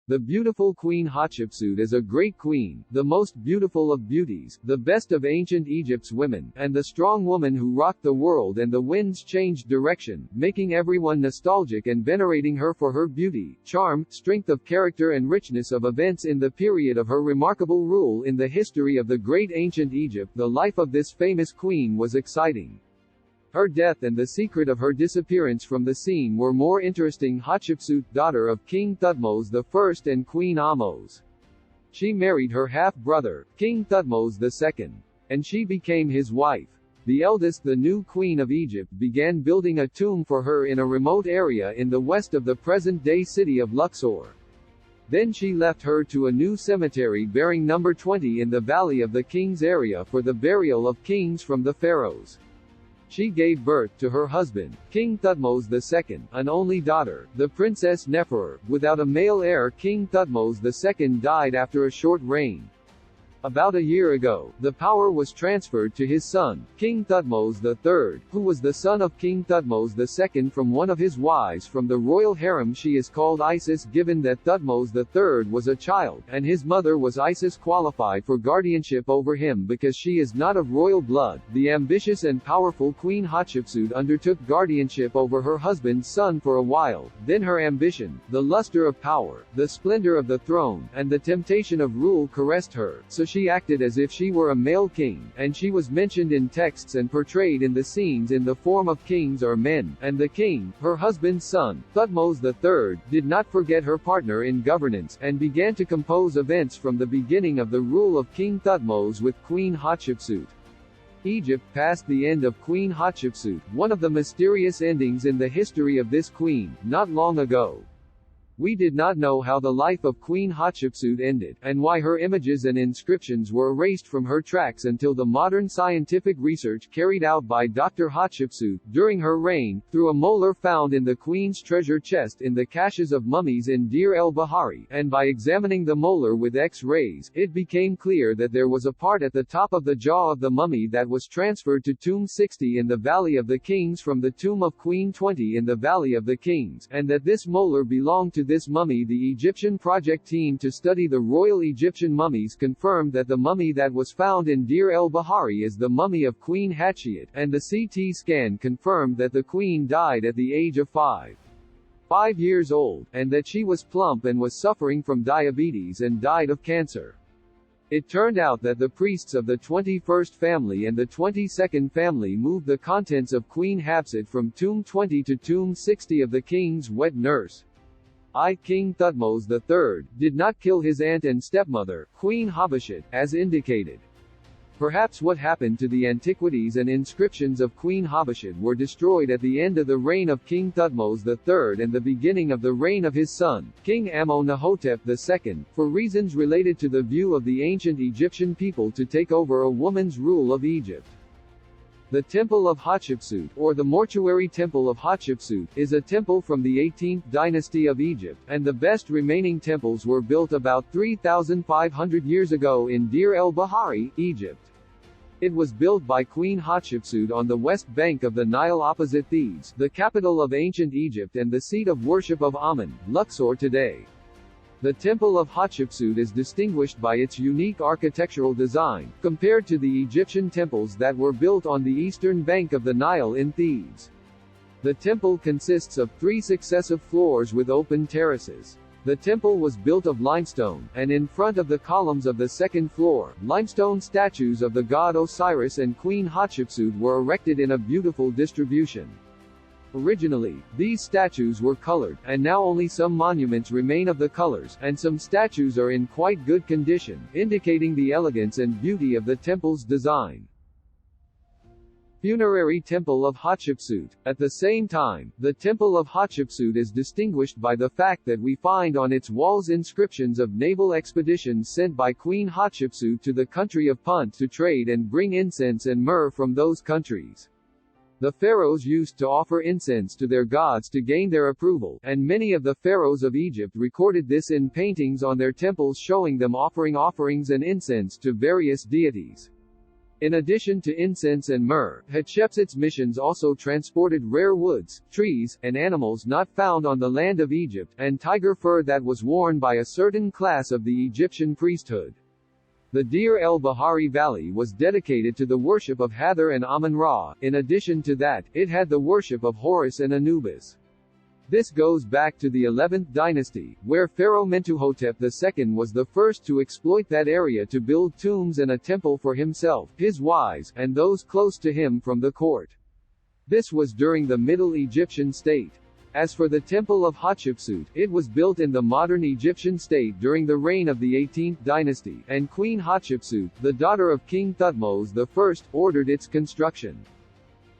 The beautiful Queen Hatshepsut is a great queen, the most beautiful of beauties, the best of ancient Egypt's women, and the strong woman who rocked the world and the winds changed direction, making everyone nostalgic and venerating her for her beauty, charm, strength of character and richness of events in the period of her remarkable rule in the history of the great ancient Egypt. The life of this famous queen was exciting. Her death and the secret of her disappearance from the scene were more interesting. Hatshepsut, daughter of King Thutmose I and Queen Ahmose. She married her half-brother, King Thutmose II, and she became his wife. The eldest, the new queen of Egypt, began building a tomb for her in a remote area in the west of the present-day city of Luxor. Then she left her to a new cemetery bearing number 20 in the Valley of the Kings area for the burial of kings from the Pharaohs. She gave birth to her husband, King Thutmose II, an only daughter, the Princess Neferu. Without a male heir, King Thutmose II died after a short reign. About a year ago, the power was transferred to his son, King Thutmose III, who was the son of King Thutmose II from one of his wives from the royal harem. She is called Isis given that Thutmose III was a child, and his mother was Isis, qualified for guardianship over him because she is not of royal blood. The ambitious and powerful Queen Hatshepsut undertook guardianship over her husband's son for a while, then her ambition, the luster of power, the splendor of the throne, and the temptation of rule caressed her, so she acted as if she were a male king, and she was mentioned in texts and portrayed in the scenes in the form of kings or men, and the king, her husband's son, Thutmose III, did not forget her partner in governance, and began to compose events from the beginning of the rule of King Thutmose with Queen Hatshepsut. Egypt passed the end of Queen Hatshepsut, one of the mysterious endings in the history of this queen, not long ago. We did not know how the life of Queen Hatshepsut ended, and why her images and inscriptions were erased from her tracks until the modern scientific research carried out by Dr. Hatshepsut during her reign, through a molar found in the queen's treasure chest in the caches of mummies in Deir el-Bahari, and by examining the molar with X-rays, it became clear that there was a part at the top of the jaw of the mummy that was transferred to tomb 60 in the Valley of the Kings from the tomb of Queen 20 in the Valley of the Kings, and that this molar belonged to this mummy. The Egyptian project team to study the royal Egyptian mummies confirmed that the mummy that was found in Deir el-Bahari is the mummy of Queen Hatshepsut, and the CT scan confirmed that the queen died at the age of 5 years old, and that she was plump and was suffering from diabetes and died of cancer. It turned out that the priests of the 21st family and the 22nd family moved the contents of Queen Hatshepsut from tomb 20 to tomb 60 of the king's wet nurse. King Thutmose III, did not kill his aunt and stepmother, Queen Hatshepsut, as indicated. Perhaps what happened to the antiquities and inscriptions of Queen Hatshepsut were destroyed at the end of the reign of King Thutmose III and the beginning of the reign of his son, King Amenhotep II, for reasons related to the view of the ancient Egyptian people to take over a woman's rule of Egypt. The Temple of Hatshepsut, or the mortuary Temple of Hatshepsut, is a temple from the 18th Dynasty of Egypt, and the best remaining temples were built about 3,500 years ago in Deir el-Bahari, Egypt. It was built by Queen Hatshepsut on the west bank of the Nile opposite Thebes, the capital of ancient Egypt and the seat of worship of Amun, Luxor today. The Temple of Hatshepsut is distinguished by its unique architectural design, compared to the Egyptian temples that were built on the eastern bank of the Nile in Thebes. The temple consists of 3 successive floors with open terraces. The temple was built of limestone, and in front of the columns of the second floor, limestone statues of the god Osiris and Queen Hatshepsut were erected in a beautiful distribution. Originally, these statues were colored, and now only some monuments remain of the colors, and some statues are in quite good condition, indicating the elegance and beauty of the temple's design. Funerary Temple of Hatshepsut. At the same time, the Temple of Hatshepsut is distinguished by the fact that we find on its walls inscriptions of naval expeditions sent by Queen Hatshepsut to the country of Punt to trade and bring incense and myrrh from those countries. The pharaohs used to offer incense to their gods to gain their approval, and many of the pharaohs of Egypt recorded this in paintings on their temples showing them offering offerings and incense to various deities. In addition to incense and myrrh, Hatshepsut's missions also transported rare woods, trees, and animals not found on the land of Egypt, and tiger fur that was worn by a certain class of the Egyptian priesthood. The Deir el-Bahari Valley was dedicated to the worship of Hathor and Amun-Ra. In addition to that, it had the worship of Horus and Anubis. This goes back to the 11th dynasty, where Pharaoh Mentuhotep II was the first to exploit that area to build tombs and a temple for himself, his wives, and those close to him from the court. This was during the Middle Egyptian state. As for the Temple of Hatshepsut, it was built in the modern Egyptian state during the reign of the 18th dynasty, and Queen Hatshepsut, the daughter of King Thutmose I, ordered its construction.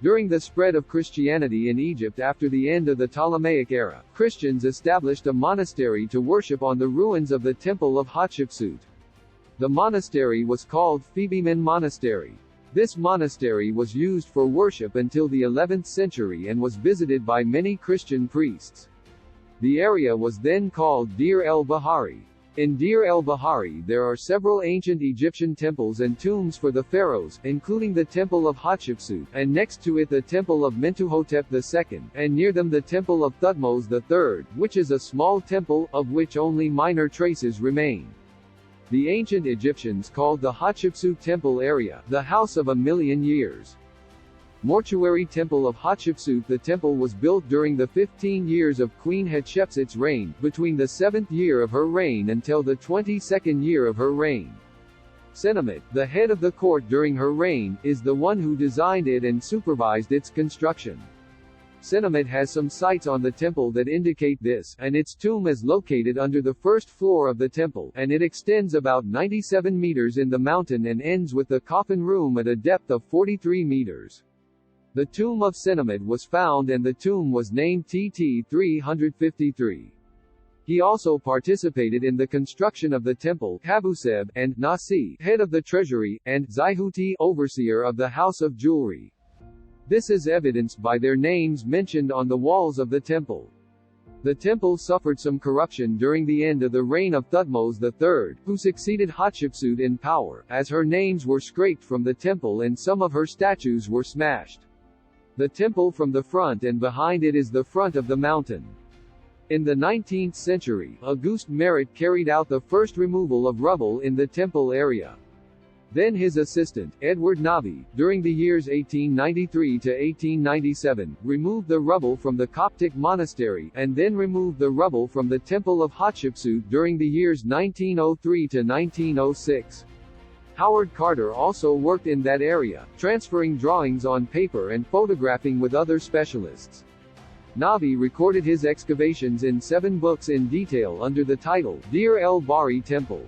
During the spread of Christianity in Egypt after the end of the Ptolemaic era, Christians established a monastery to worship on the ruins of the Temple of Hatshepsut. The monastery was called Thebeman Monastery. This monastery was used for worship until the 11th century and was visited by many Christian priests. The area was then called Deir el-Bahari. In Deir el-Bahari there are several ancient Egyptian temples and tombs for the pharaohs, including the Temple of Hatshepsut, and next to it the Temple of Mentuhotep II, and near them the Temple of Thutmose III, which is a small temple, of which only minor traces remain. The ancient Egyptians called the Hatshepsut temple area, the House of a Million Years. Mortuary Temple of Hatshepsut. The temple was built during the 15 years of Queen Hatshepsut's reign, between the 7th year of her reign until the 22nd year of her reign. Senumit, the head of the court during her reign, is the one who designed it and supervised its construction. Senumit has some sites on the temple that indicate this, and its tomb is located under the first floor of the temple, and it extends about 97 meters in the mountain and ends with the coffin room at a depth of 43 meters. The tomb of Senumit was found and the tomb was named TT 353. He also participated in the construction of the temple, Habuseb, and Nasi, head of the treasury, and Zihuti, overseer of the house of jewelry. This is evidenced by their names mentioned on the walls of the temple. The temple suffered some corruption during the end of the reign of Thutmose III, who succeeded Hatshepsut in power, as her names were scraped from the temple and some of her statues were smashed. The temple from the front and behind it is the front of the mountain. In the 19th century, Auguste Merit carried out the first removal of rubble in the temple area. Then his assistant, Edward Navi, during the years 1893 to 1897, removed the rubble from the Coptic monastery, and then removed the rubble from the Temple of Hatshepsut during the years 1903 to 1906. Howard Carter also worked in that area, transferring drawings on paper and photographing with other specialists. Navi recorded his excavations in 7 books in detail under the title, Deir el-Bahari Temple.